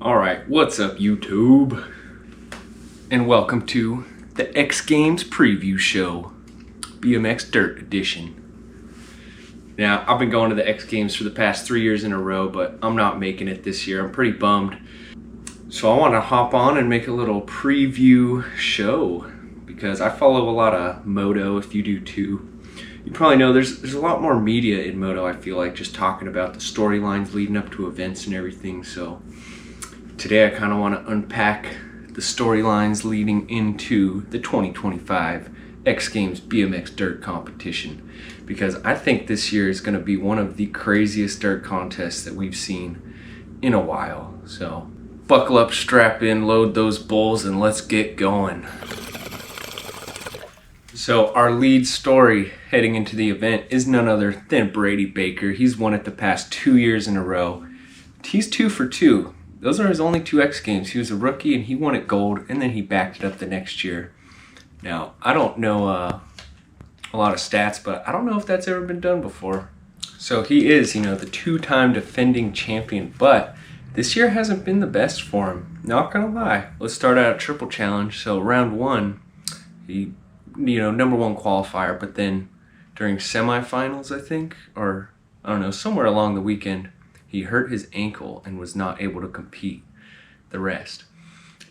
Alright, what's up YouTube? And welcome to the Xgames preview show, BMX Dirt Edition. Now, I've been going to the Xgames for the past 3 years in a row, but I'm not making it this year. I'm pretty bummed. So I want to hop on and make a little preview show, because I follow a lot of Moto, if you do too. You probably know there's a lot more media in Moto, I feel like, just talking about the storylines leading up to events and everything, so today I kind of want to unpack the storylines leading into the 2025 X Games BMX Dirt competition, because I think this year is going to be one of the craziest dirt contests that we've seen in a while. So buckle up, strap in, load those bulls, and let's get going. So our lead story heading into the event is none other than Brady Baker. He's won it the past 2 years in a row. He's 2 for 2. Those are his only 2 X Games. He was a rookie and he won it gold, and then he backed it up the next year. Now, I don't know a lot of stats, but I don't know if that's ever been done before. So he is, the 2-time defending champion, but this year hasn't been the best for him. Not gonna lie. Let's start out a triple challenge. So round 1, he, number 1 qualifier, but then during semifinals, I think, or I don't know, somewhere along the weekend, he hurt his ankle and was not able to compete the rest.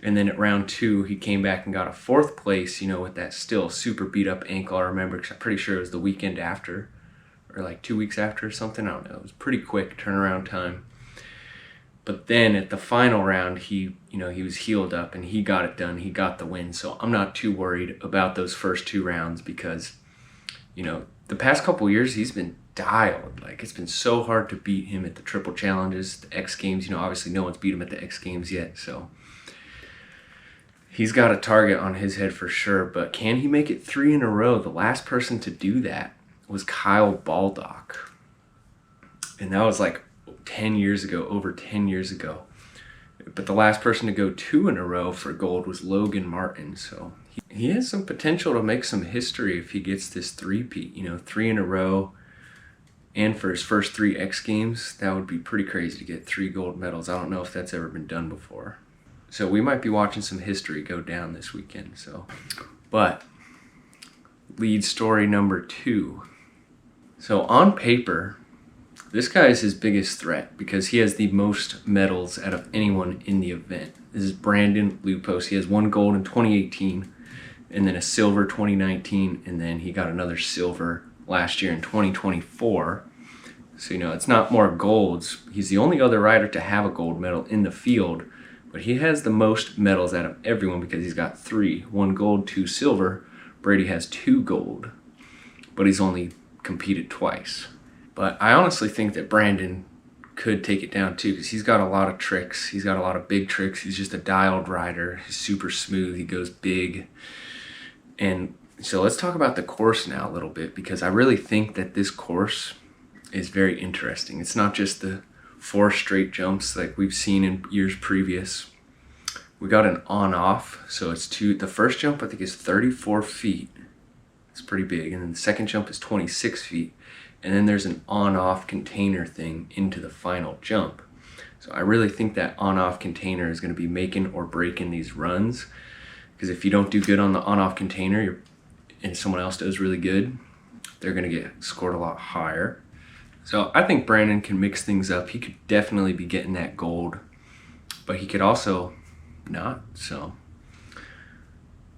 And then at round 2, he came back and got a 4th place, with that still super beat up ankle. I remember, because I'm pretty sure it was the weekend after, or like 2 weeks after or something. I don't know. It was pretty quick turnaround time. But then at the final round, he was healed up and he got it done. He got the win. So I'm not too worried about those first 2 rounds because, the past couple years he's been dialed. Like, it's been so hard to beat him at the triple challenges, the X Games. Obviously no one's beat him at the X Games yet, so he's got a target on his head for sure. But can he make it 3 in a row? The last person to do that was Kyle Baldock, and that was like 10 years ago, over 10 years ago. But the last person to go 2 in a row for gold was Logan Martin, so he has some potential to make some history if he gets this three-peat, 3 in a row. And for his first 3 X Games, that would be pretty crazy to get 3 gold medals. I don't know if that's ever been done before. So we might be watching some history go down this weekend. But lead story number 2. So on paper, this guy is his biggest threat because he has the most medals out of anyone in the event. This is Brandon Lupos. He has 1 gold in 2018, and then a silver 2019, and then he got another silver last year in 2024. So, it's not more golds. He's the only other rider to have a gold medal in the field, but he has the most medals out of everyone because he's got 3. 1 gold, 2 silver. Brady has 2 gold, but he's only competed twice. But I honestly think that Brandon could take it down too, because he's got a lot of tricks. He's got a lot of big tricks. He's just a dialed rider. He's super smooth. He goes big. And so let's talk about the course now a little bit, because I really think that this course is very interesting. It's not just the 4 straight jumps like we've seen in years previous. We got an on-off, so it's the first jump I think is 34 feet. It's pretty big. And then the second jump is 26 feet. And then there's an on-off container thing into the final jump. So I really think that on-off container is going to be making or breaking these runs, because if you don't do good on the on-off container, and someone else does really good, they're going to get scored a lot higher. So I think Brandon can mix things up. He could definitely be getting that gold, but he could also not. So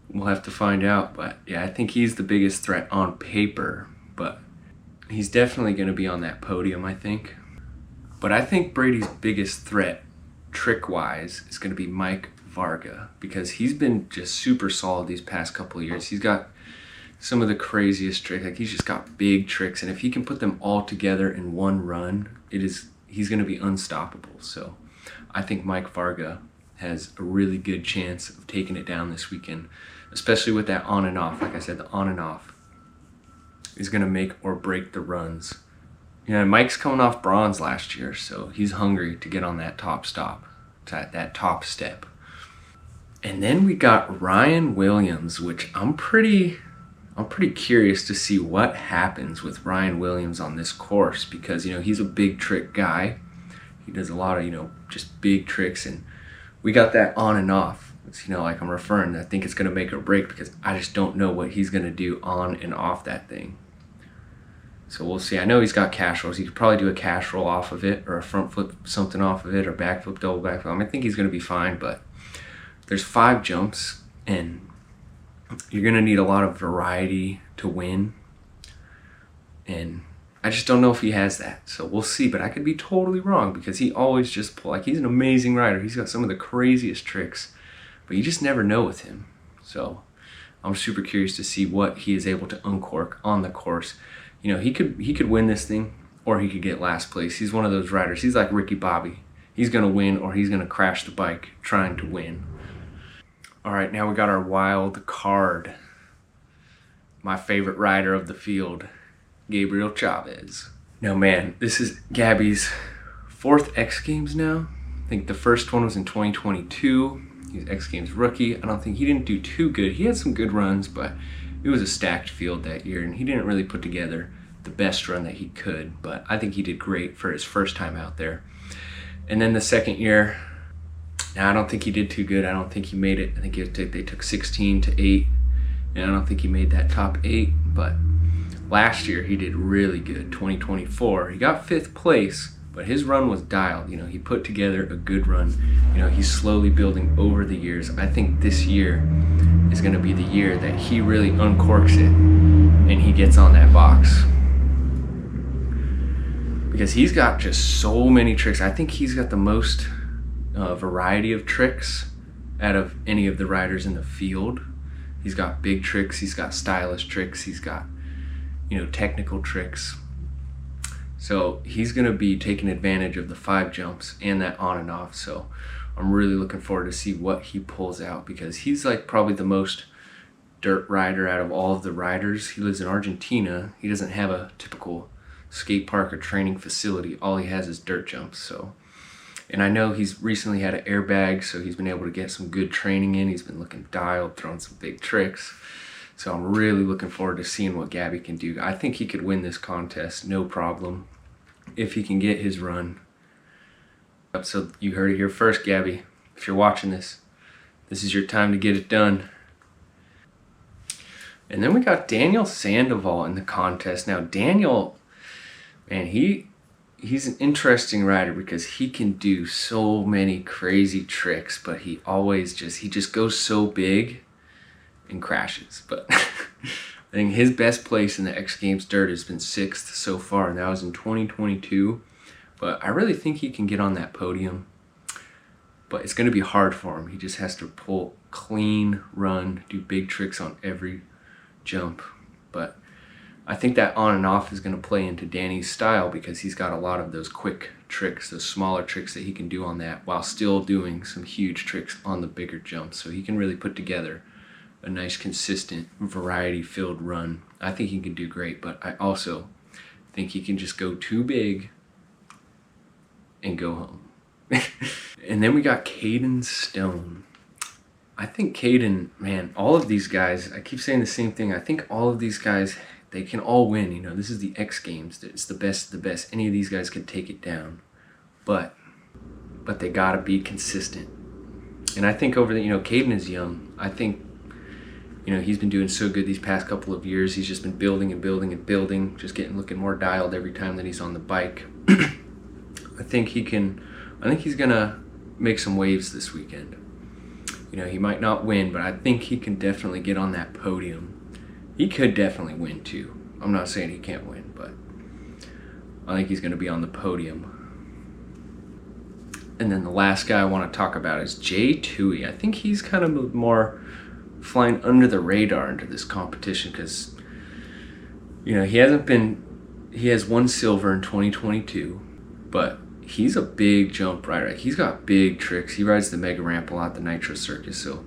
we'll have to find out. But yeah, I think he's the biggest threat on paper, but he's definitely going to be on that podium, I think. But I think Brady's biggest threat, trick-wise, is going to be Mike Varga, because he's been just super solid these past couple of years. He's got some of the craziest tricks. Like, he's just got big tricks, and if he can put them all together in one run, he's going to be unstoppable. So I think Mike Varga has a really good chance of taking it down this weekend, especially with that on and off. Like I said, the on and off is going to make or break the runs. Mike's coming off bronze last year, so he's hungry to get on that top step. And then we got Ryan Williams, which I'm pretty curious to see what happens with Ryan Williams on this course, because he's a big trick guy. He does a lot of, just big tricks, and we got that on and off. It's, like I'm referring, I think it's going to make or break because I just don't know what he's going to do on and off that thing. So we'll see. I know he's got cash rolls. He could probably do a cash roll off of it, or a front flip something off of it, or back flip, double back flip. I think he's going to be fine, but there's 5 jumps, and you're going to need a lot of variety to win. And I just don't know if he has that. So we'll see, but I could be totally wrong because he always just he's an amazing rider. He's got some of the craziest tricks, but you just never know with him. So I'm super curious to see what he is able to uncork on the course. He could win this thing, or he could get last place. He's one of those riders. He's like Ricky Bobby. He's going to win, or he's going to crash the bike trying to win. All right, now we got our wild card. My favorite rider of the field, Gabriel Chavez. Now, man, this is Gabby's 4th X Games now. I think the first one was in 2022. He's X Games rookie. I don't think he didn't do too good. He had some good runs, but it was a stacked field that year, and he didn't really put together the best run that he could, but I think he did great for his first time out there. And then the second year, I don't think he did too good. I don't think he made it. I think they took 16 to 8, and I don't think he made that top 8, but last year he did really good, 2024. He got 5th place, but his run was dialed. He put together a good run. He's slowly building over the years. I think this year is going to be the year that he really uncorks it and he gets on that box. Because he's got just so many tricks. I think he's got the most variety of tricks out of any of the riders in the field. He's got big tricks, he's got stylish tricks, he's got, technical tricks. So he's going to be taking advantage of the 5 jumps and that on and off. So I'm really looking forward to see what he pulls out, because he's like probably the most dirt rider out of all of the riders. He lives in Argentina. He doesn't have a typical skate park or training facility. All he has is dirt jumps. So, and I know he's recently had an airbag, so he's been able to get some good training in. He's been looking dialed, throwing some big tricks. So I'm really looking forward to seeing what Gabby can do. I think he could win this contest, no problem, if he can get his run. So you heard it here first, Gabby. If you're watching this, this is your time to get it done. And then we got Daniel Sandoval in the contest. Now Daniel, man, he's an interesting rider because he can do so many crazy tricks, but he just goes so big and crashes. But I think his best place in the X Games dirt has been 6th so far, and that was in 2022. But I really think he can get on that podium. But it's going to be hard for him. He just has to pull clean run, do big tricks on every jump. But I think that on and off is going to play into Danny's style, because he's got a lot of those quick tricks, those smaller tricks that he can do on that, while still doing some huge tricks on the bigger jumps. So he can really put together a nice, consistent, variety-filled run. I think he can do great, but I also think he can just go too big and go home. And then we got Caden Stone. I think Caden, man, all of these guys, I keep saying the same thing. I think all of these guys, they can all win. This is the X Games. It's the best of the best. Any of these guys can take it down. But they got to be consistent. And I think Caden is young. I think, he's been doing so good these past couple of years. He's just been building and building and building, just looking more dialed every time that he's on the bike. I think he's going to make some waves this weekend. He might not win, but I think he can definitely get on that podium. He could definitely win too. I'm not saying he can't win, but I think he's going to be on the podium. And then the last guy I want to talk about is Jay Tui. I think he's kind of more flying under the radar into this competition because, he has 1 silver in 2022, but he's a big jump rider. He's got big tricks. He rides the mega ramp a lot, the Nitro Circus. So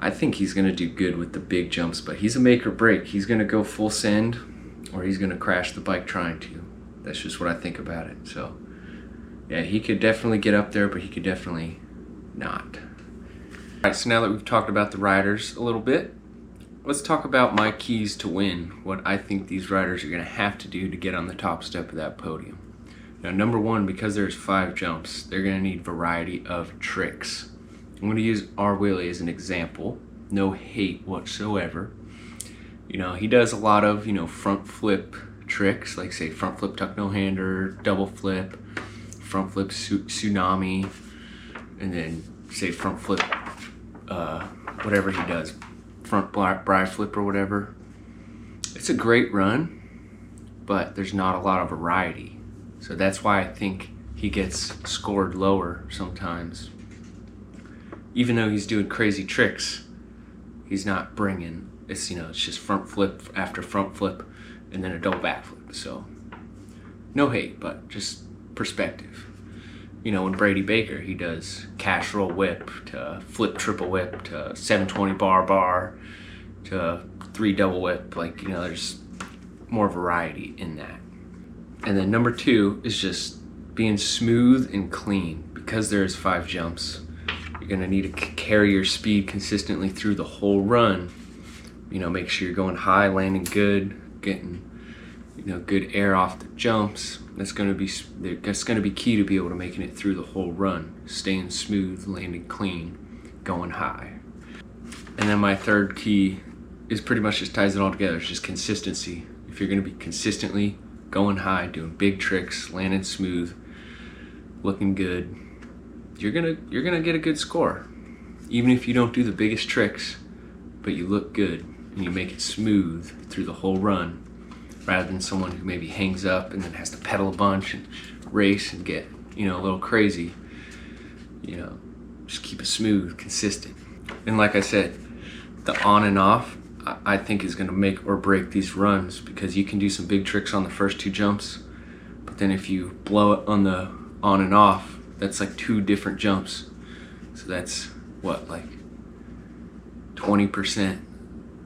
I think he's going to do good with the big jumps, but he's a make or break. He's going to go full send or he's going to crash the bike trying to. That's just what I think about it. So yeah, he could definitely get up there, but he could definitely not. All right, so now that we've talked about the riders a little bit, let's talk about my keys to win, what I think these riders are going to have to do to get on the top step of that podium. Now, number one, because there's 5 jumps, they're gonna need variety of tricks. I'm gonna use R. Willie as an example. No hate whatsoever. You know, he does a lot of, front flip tricks, like say front flip tuck no hander, double flip, front flip tsunami, and then say front flip, whatever he does, front bri flip or whatever. It's a great run, but there's not a lot of variety. So that's why I think he gets scored lower sometimes. Even though he's doing crazy tricks, he's not bringing, it's just front flip after front flip and then a double backflip. So no hate, but just perspective. When Brady Baker, he does cash roll whip to flip triple whip to 720 bar to 3 double whip. There's more variety in that. And then number 2 is just being smooth and clean. Because there's 5 jumps, you're gonna need to carry your speed consistently through the whole run. Make sure you're going high, landing good, getting good air off the jumps. That's gonna be key to be able to making it through the whole run. Staying smooth, landing clean, going high. And then my third key is pretty much just ties it all together. It's just consistency. If you're gonna be consistently going high, doing big tricks, landing smooth, looking good, you're gonna get a good score. Even if you don't do the biggest tricks, but you look good and you make it smooth through the whole run, rather than someone who maybe hangs up and then has to pedal a bunch and race and get a little crazy. Just keep it smooth, consistent. And like I said, the on and off, I think is gonna make or break these runs, because you can do some big tricks on the first 2 jumps, but then if you blow it on the on and off, that's like 2 different jumps. So that's what, like 20%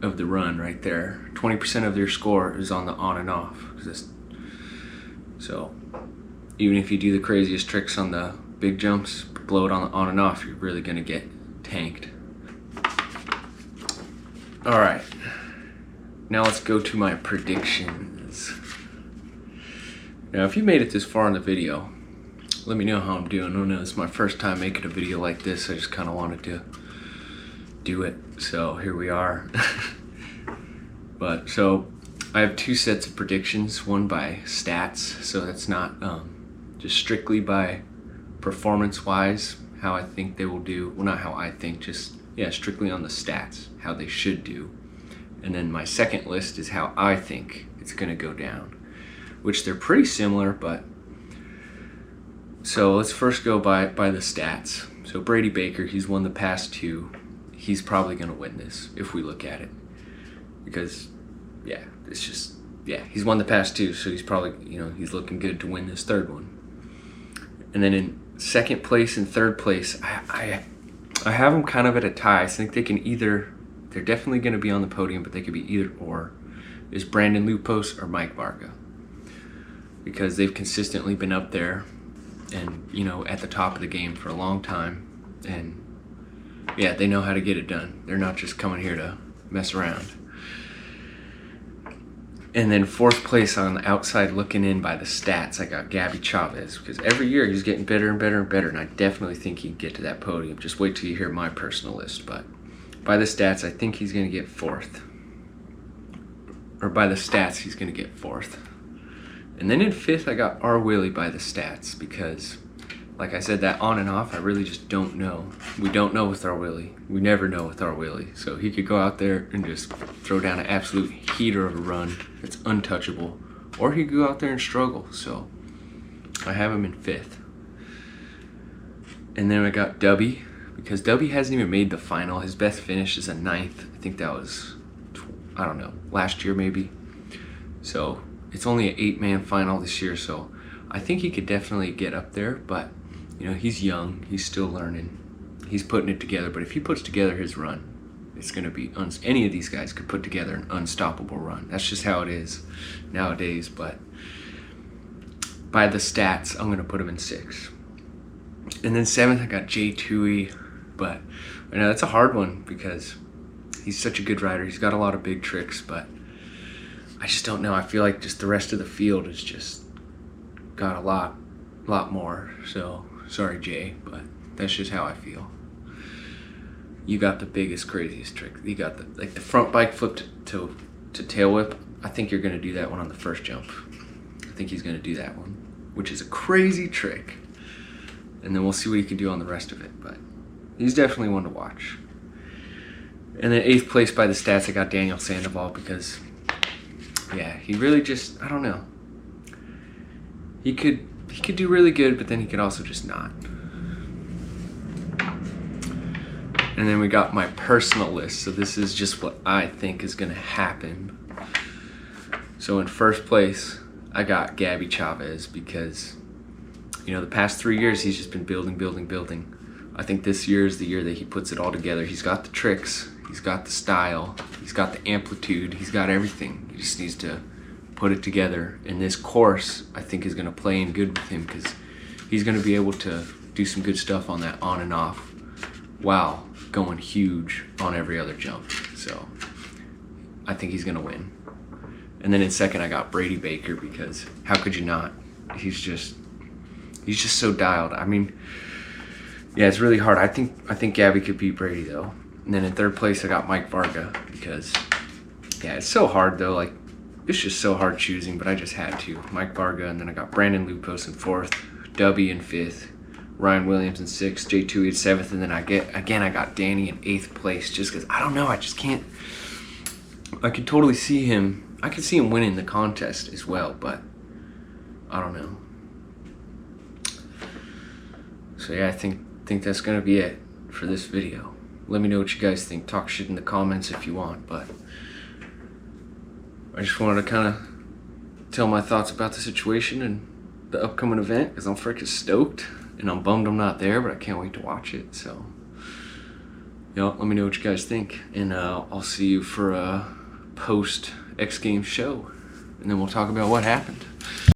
of the run right there. 20% of your score is on the on and off. So even if you do the craziest tricks on the big jumps, blow it on the on and off, you're really gonna get tanked. All right, now let's go to my predictions. Now, if you made it this far in the video, let me know how I'm doing. I don't know, it's my first time making a video like this. I just kind of wanted to do it, so here we are. So I have 2 sets of predictions, one by stats, so that's not just strictly by performance-wise, how I think they will do. Well, not how I think, just strictly on the stats, how they should do. And then my second list is how I think it's gonna go down, which they're pretty similar, but so let's first go by the stats. So Brady Baker, he's won the past 2. He's probably gonna win this if we look at it, because he's won the past 2, so he's probably, he's looking good to win this 3rd one. And then in 2nd place and 3rd place, I have them kind of at a tie. I think they're definitely going to be on the podium, but they could be either or. Is Brandon Lupos or Mike Varga, because they've consistently been up there and at the top of the game for a long time, and they know how to get it done. They're not just coming here to mess around. And then 4th place on the outside looking in by the stats, I got Gabby Chavez, because every year he's getting better and better and better, and I definitely think he can get to that podium. Just wait till you hear my personal list, but by the stats, I think he's going to get 4th. Or by the stats, he's going to get 4th. And then in 5th, I got R. Willie by the stats, because like I said, that on and off, I really just don't know. We don't know with R. Willie. We never know with R. Willie. So he could go out there and just throw down an absolute heater of a run that's untouchable, or he could go out there and struggle. So I have him in 5th. And then I got Dubby, because Dubby hasn't even made the final. His best finish is a 9th. I think that was, I don't know, last year maybe. So it's only an 8-man final this year, so I think he could definitely get up there, but he's young, he's still learning, he's putting it together. But if he puts together his run, it's going to be, any of these guys could put together an unstoppable run. That's just how it is nowadays. But by the stats, I'm going to put him in 6th. And then 7th, I got Jay Tui, but that's a hard one, because he's such a good rider. He's got a lot of big tricks, but I just don't know. I feel like just the rest of the field has just got a lot lot more. So sorry, Jay, but that's just how I feel. You got the biggest, craziest trick. You got the front bike flip to tail whip. I think you're gonna do that one on the first jump. I think he's gonna do that one, which is a crazy trick. And then we'll see what he can do on the rest of it. But he's definitely one to watch. And then 8th place by the stats, I got Daniel Sandoval because, yeah, he really just, I don't know. He could do really good, but then he could also just not. And then we got my personal list. So this is just what I think is gonna happen. So in 1st place, I got Gabby Chavez because, you know, the past 3 years he's just been building. I think this year is the year that he puts it all together. He's got the tricks, he's got the style, he's got the amplitude, he's got everything. He just needs to put it together. And this course, I think, is gonna play in good with him because he's gonna be able to do some good stuff on that on and off while going huge on every other jump. So I think he's gonna win. And then in 2nd, I got Brady Baker because how could you not? He's just so dialed. I mean, yeah, it's really hard. I think Gabby could beat Brady though. And then in 3rd place, I got Mike Varga because, yeah, it's so hard though. Like, it's just so hard choosing, but I just had to. Mike Varga, and then I got Brandon Lupos in 4th, Dubby in 5th, Ryan Williams in 6th, J2 in 7th, and then I got Danny in 8th place just because, I don't know, I just can't. I could totally see him. I could see him winning the contest as well, but I don't know. So yeah, I think that's gonna be it for this video. Let me know what you guys think. Talk shit in the comments if you want, but I just wanted to kind of tell my thoughts about the situation and the upcoming event because I'm freaking stoked and I'm bummed I'm not there, but I can't wait to watch it. So, let me know what you guys think, and I'll see you for a post X Games show, and then we'll talk about what happened.